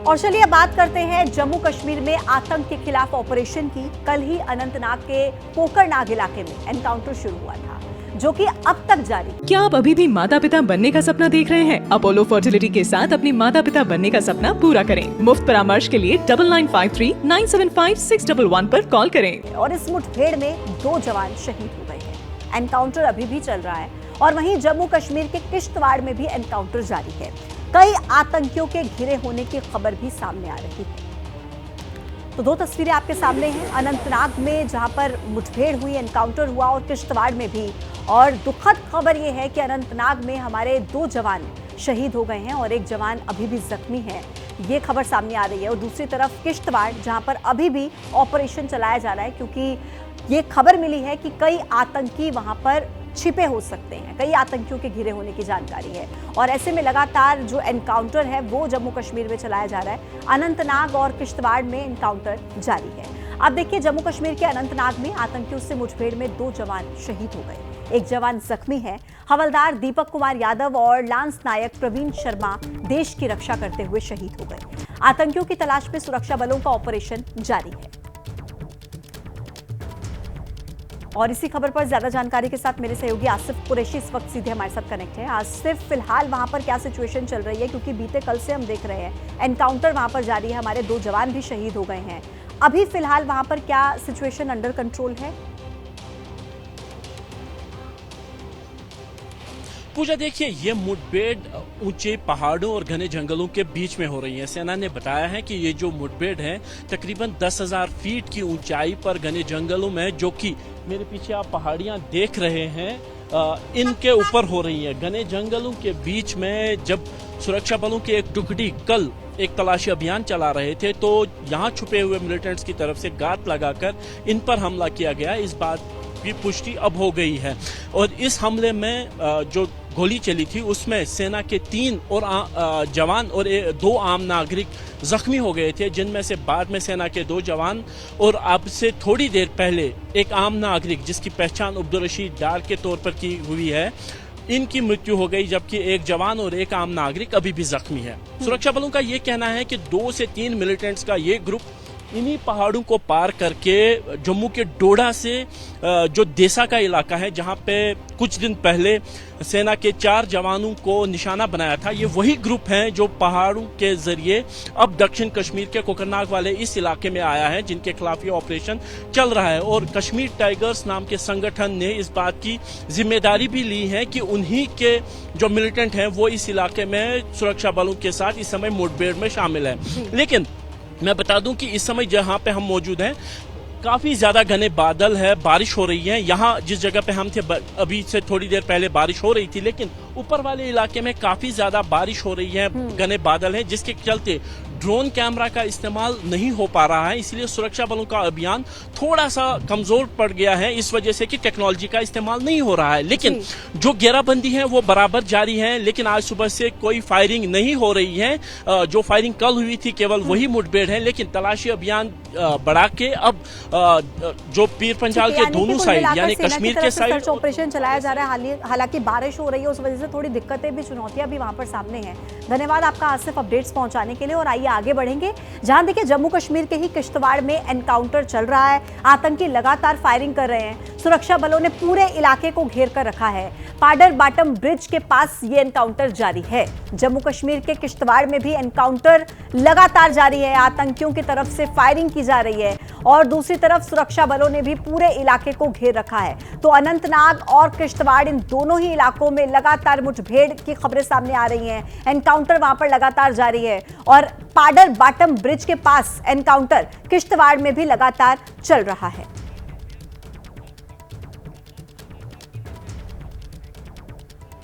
और चलिए बात करते हैं जम्मू कश्मीर में आतंक के खिलाफ ऑपरेशन की। कल ही अनंतनाग के कोकरनाग इलाके में एनकाउंटर शुरू हुआ था, जो कि अब तक जारी। क्या आप अभी भी माता पिता बनने का सपना देख रहे हैं? अपोलो फर्टिलिटी के साथ अपने माता पिता बनने का सपना पूरा करें। मुफ्त परामर्श के लिए 9953-975-611 पर कॉल करें। और इस मुठभेड़ में 2 जवान शहीद हो गए हैं। एनकाउंटर अभी भी चल रहा है और वहीं जम्मू कश्मीर के किश्तवाड़ में भी एनकाउंटर जारी है। कई आतंकियों के घिरे होने की खबर भी सामने आ रही है। तो 2 तस्वीरें आपके सामने हैं, अनंतनाग में जहां पर मुठभेड़ हुई, एनकाउंटर हुआ, और किश्तवाड़ में भी। और दुखद खबर यह है कि अनंतनाग में हमारे 2 जवान शहीद हो गए हैं और 1 जवान अभी भी जख्मी है। ये खबर सामने आ रही है। और दूसरी तरफ किश्तवाड़, जहां पर अभी भी ऑपरेशन चलाया जा रहा है, क्योंकि ये खबर मिली है कि कई आतंकी वहां पर छिपे हो सकते हैं। कई आतंकियों के घिरे होने की जानकारी है और ऐसे में लगातार जो एनकाउंटर है वो जम्मू कश्मीर में चलाया जा रहा है। अनंतनाग और किश्तवाड़ में एनकाउंटर जारी है। अब देखिए, जम्मू कश्मीर के अनंतनाग में आतंकियों से मुठभेड़ में 2 जवान शहीद हो गए, 1 जवान जख्मी है। हवलदार दीपक कुमार यादव और लांस नायक प्रवीण शर्मा देश की रक्षा करते हुए शहीद हो गए। आतंकियों की तलाश में सुरक्षा बलों का ऑपरेशन जारी है। और इसी खबर पर ज्यादा जानकारी के साथ मेरे सहयोगी आसिफ कुरैशी इस वक्त सीधे हमारे साथ कनेक्ट है। आसिफ, फिलहाल वहां पर क्या सिचुएशन चल रही है? क्योंकि बीते कल से हम देख रहे हैं एनकाउंटर वहां पर जारी है, हमारे 2 जवान भी शहीद हो गए हैं। अभी फिलहाल वहां पर क्या सिचुएशन अंडर कंट्रोल है? पूजा, देखिए, ये मुठभेड़ ऊंचे पहाड़ों और घने जंगलों के बीच में हो रही है। सेना ने बताया है कि ये जो मुठभेड़ है तकरीबन 10,000 फीट की ऊंचाई पर घने जंगलों में, जो कि मेरे पीछे आप पहाड़ियां देख रहे हैं, इनके ऊपर हो रही है। घने जंगलों के बीच में जब सुरक्षा बलों की एक टुकड़ी कल एक तलाशी अभियान चला रहे थे, तो यहाँ छुपे हुए मिलिटेंट्स की तरफ से घात लगाकर इन पर हमला किया गया। इस बात की पुष्टि अब हो गई है। और इस हमले में जो गोली चली थी उसमें सेना के 3 और जवान और 2 आम नागरिक जख्मी हो गए थे, जिनमें से बाद में सेना के 2 जवान और अब से थोड़ी देर पहले एक आम नागरिक, जिसकी पहचान अब्दुल रशीद डार के तौर पर की हुई है, इनकी मृत्यु हो गई, जबकि 1 जवान और 1 आम नागरिक अभी भी जख्मी है। सुरक्षा बलों का ये कहना है कि 2 से 3 मिलिटेंट्स का ये ग्रुप इन्हीं पहाड़ों को पार करके जम्मू के डोडा से जो देसा का इलाका है, जहां पे कुछ दिन पहले सेना के 4 जवानों को निशाना बनाया था, ये वही ग्रुप हैं जो पहाड़ों के जरिए अब दक्षिण कश्मीर के कोकरनाग वाले इस इलाके में आया है, जिनके खिलाफ ये ऑपरेशन चल रहा है। और कश्मीर टाइगर्स नाम के संगठन ने इस बात की जिम्मेदारी भी ली है कि उन्हीं के जो मिलिटेंट हैं वो इस इलाके में सुरक्षा बलों के साथ इस समय मुठभेड़ में शामिल है। लेकिन मैं बता दूं कि इस समय जहां पे हम मौजूद हैं काफी ज्यादा घने बादल है, बारिश हो रही है। यहाँ जिस जगह पे हम थे अभी से थोड़ी देर पहले बारिश हो रही थी, लेकिन ऊपर वाले इलाके में काफी ज्यादा बारिश हो रही है, घने बादल हैं, जिसके चलते ड्रोन कैमरा का इस्तेमाल नहीं हो पा रहा है। इसलिए सुरक्षा बलों का अभियान थोड़ा सा कमजोर पड़ गया है, इस वजह से कि टेक्नोलॉजी का इस्तेमाल नहीं हो रहा है। लेकिन जो घेराबंदी है वो बराबर जारी है। लेकिन आज सुबह से कोई फायरिंग नहीं हो रही है। जो फायरिंग कल हुई थी केवल वही मुठभेड़ है। लेकिन तलाशी अभियान बढ़ा के अब जो पीर पंजाल के दोनों साइड, यानी कश्मीर के साइड, सर्च ऑपरेशन चलाया जा रहा है। हालांकि बारिश हो रही है, उस वजह से थोड़ी दिक्कतें भी, चुनौतियां भी वहां पर सामने हैं। धन्यवाद आपका आसिफ अपडेट्स पहुंचाने के लिए। और आइए आगे बढ़ेंगे, जहां देखिए जम्मू कश्मीर के ही किश्तवाड़ में एनकाउंटर चल रहा है। आतंकी लगातार फायरिंग कर रहे हैं। सुरक्षा बलों ने पूरे इलाके को घेर कर रखा है। पाडर बाटम ब्रिज के पास ये एनकाउंटर जारी है। जम्मू कश्मीर के किश्तवाड़ में भी एनकाउंटर लगातार जारी है। आतंकियों की तरफ से फायरिंग की जा रही है और दूसरी तरफ सुरक्षा बलों ने भी पूरे इलाके को घेर रखा है। तो अनंतनाग और किश्तवाड़, इन दोनों ही इलाकों में लगातार मुठभेड़ की खबरें सामने आ रही हैं। एनकाउंटर वहां पर लगातार जारी है और पाडर बाटम ब्रिज के पास एनकाउंटर किश्तवाड़ में भी लगातार चल रहा है।